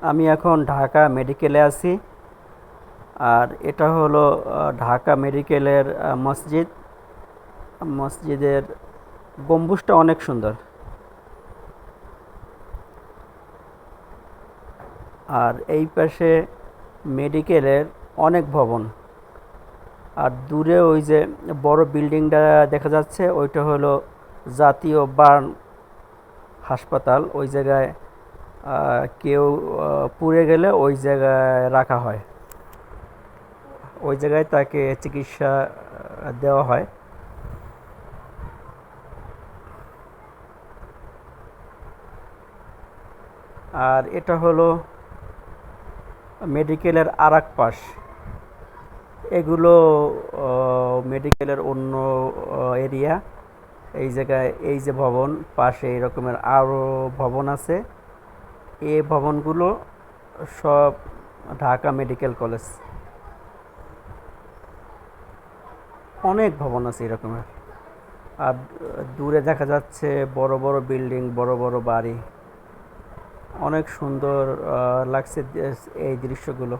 আমি এখন ঢাকা মেডিকেলে আছি। আর এটা হলো ঢাকা মেডিকেলের মসজিদ। মসজিদের গম্বুজটা অনেক সুন্দর। আর এই পাশে মেডিকেলের অনেক ভবন। আর দূরে ওই যে বড় বিল্ডিংটা দেখা যাচ্ছে, ওইটা হলো জাতীয় বার্ন হাসপাতাল। ওই জায়গায় কেউ পুড়ে গেলে ওই জায়গায় রাখা হয়, ওই জায়গায় তাকে চিকিৎসা দেওয়া হয়। আর এটা হলো মেডিকেলের আর এক পাশ। এগুলো মেডিকেলের অন্য এরিয়া। এই জায়গায় এই যে ভবন, পাশে এই রকমের আরও ভবন আছে। এই ভবনগুলো সব ঢাকা মেডিকেল কলেজ। অনেক ভবন আছে এরকমের। আর দূরে দেখা যাচ্ছে বড় বড় বিল্ডিং, বড় বড় বাড়ি। অনেক সুন্দর লাগছে এই দৃশ্যগুলো।